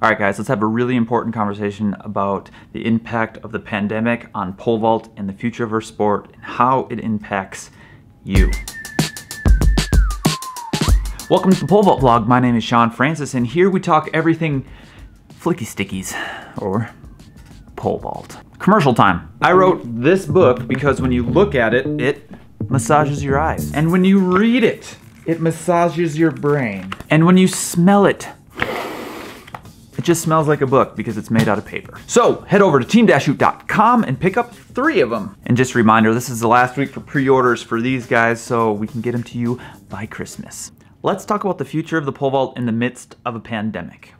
All right, guys, let's have a really important conversation about the impact of the pandemic on pole vault and the future of our sport and how it impacts you. Welcome to the Pole Vault vlog. My name is Shawn Francis, and here we talk everything flicky stickies or pole vault. Commercial time. I wrote this book because when you look at it, it massages your eyes. And when you read it, it massages your brain. And when you smell it, it just smells like a book because it's made out of paper. So head over to team-hoot.com and pick up 3 of them. And just a reminder, this is the last week for pre-orders for these guys so we can get them to you by Christmas. Let's talk about the future of the pole vault in the midst of a pandemic.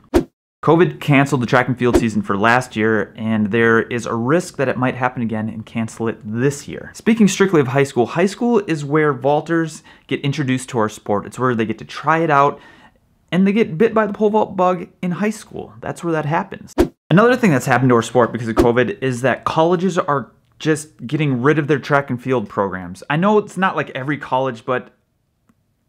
COVID canceled the track and field season for last year, and there is a risk that it might happen again and cancel it this year. Speaking strictly of high school is where vaulters get introduced to our sport. It's where they get to try it out, and they get bit by the pole vault bug in high school. That's where that happens. Another thing that's happened to our sport because of COVID is that colleges are just getting rid of their track and field programs. I know it's not like every college, but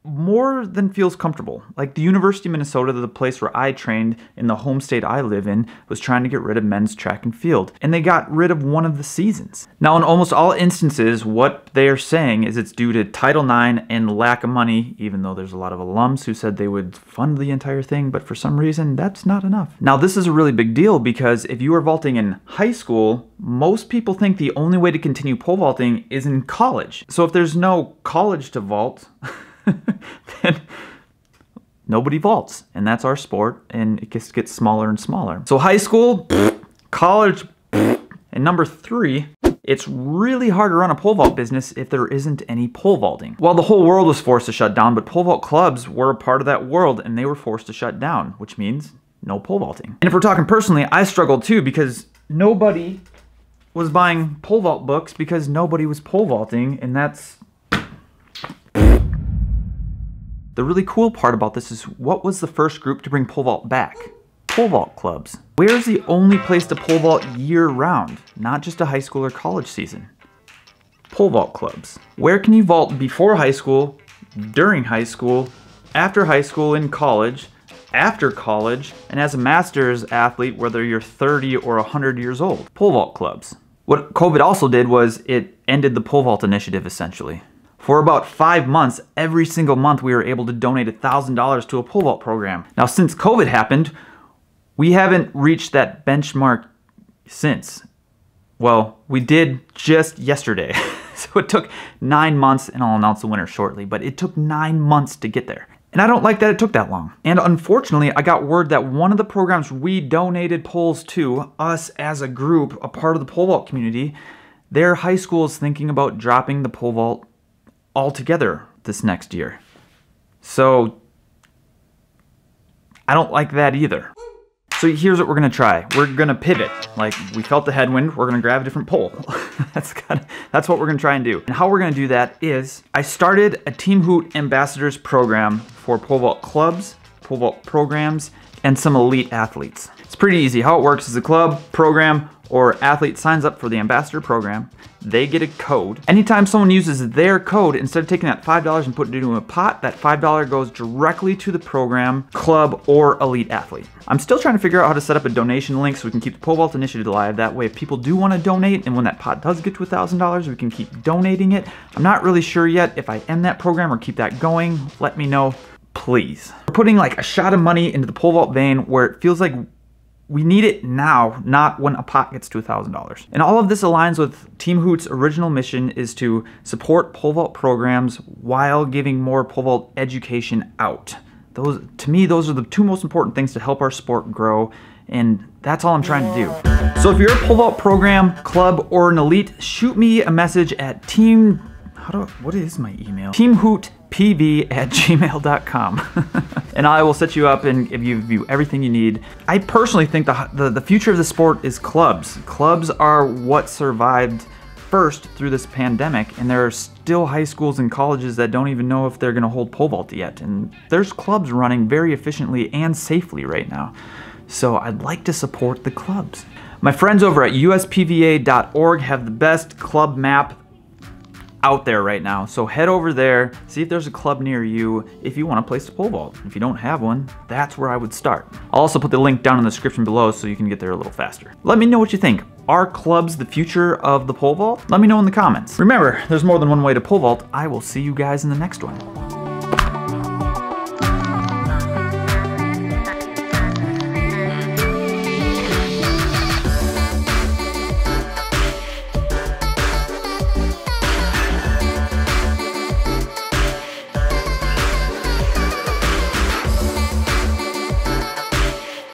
more than feels comfortable. Like the University of Minnesota, the place where I trained in the home state I live in, was trying to get rid of men's track and field, and they got rid of one of the seasons. Now, in almost all instances, what they are saying is it's due to Title IX and lack of money, even though there's a lot of alums who said they would fund the entire thing, but for some reason, that's not enough. Now, this is a really big deal because if you are vaulting in high school, most people think the only way to continue pole vaulting is in college. So if there's no college to vault, then nobody vaults, and that's our sport, and it just gets smaller and smaller. So high school, college, and number 3, it's really hard to run a pole vault business if there isn't any pole vaulting. Well, the whole world was forced to shut down, but pole vault clubs were a part of that world, and they were forced to shut down, which means no pole vaulting. And if we're talking personally, I struggled too because nobody was buying pole vault books because nobody was pole vaulting, and that's the really cool part about this is what was the first group to bring pole vault back? Pole vault clubs. Where's the only place to pole vault year round, not just a high school or college season? Pole vault clubs. Where can you vault before high school, during high school, after high school, in college, after college, and as a master's athlete, whether you're 30 or 100 years old? Pole vault clubs. What COVID also did was it ended the pole vault initiative essentially. For about 5 months, every single month we were able to donate $1,000 to a pole vault program. Now, since COVID happened, we haven't reached that benchmark since. Well, we did just yesterday. So it took 9 months, and I'll announce the winner shortly, but it took 9 months to get there. And I don't like that it took that long. And unfortunately, I got word that one of the programs we donated poles to, us as a group, a part of the pole vault community, their high school is thinking about dropping the pole vault altogether this next year. So I don't like that either. So here's what we're gonna try. We're gonna pivot. Like, we felt the headwind, we're gonna grab a different pole. That's what we're gonna try and do. And how we're gonna do that is, I started a Team Hoot Ambassadors program for pole vault clubs, pole vault programs, and some elite athletes. It's pretty easy. How it works is a club, program, or athlete signs up for the ambassador program. They get a code. Anytime someone uses their code, instead of taking that $5 and putting it into a pot, that $5 goes directly to the program, club, or elite athlete. I'm still trying to figure out how to set up a donation link so we can keep the pole vault initiative alive. That way, if people do want to donate, and when that pot does get to $1,000, we can keep donating it. I'm not really sure yet if I end that program or keep that going. Let me know, please. We're putting like a shot of money into the pole vault vein where it feels like we need it now, not when a pot gets to $1,000. And all of this aligns with Team Hoot's original mission is to support pole vault programs while giving more pole vault education out. To me, those are the 2 most important things to help our sport grow, and that's all I'm trying to do. So if you're a pole vault program, club, or an elite, shoot me a message at what is my email? teamhootpv@gmail.com. And I will set you up and give you everything you need. I personally think the future of the sport is clubs. Clubs are what survived first through this pandemic, and there are still high schools and colleges that don't even know if they're gonna hold pole vault yet. And there's clubs running very efficiently and safely right now. So I'd like to support the clubs. My friends over at uspva.org have the best club map out there right now. So head over there, see if there's a club near you if you want to place the pole vault. If you don't have one, that's where I would start. I'll also put the link down in the description below so you can get there a little faster. Let me know what you think. Are clubs the future of the pole vault? Let me know in the comments. Remember, there's more than one way to pole vault. I will see you guys in the next one.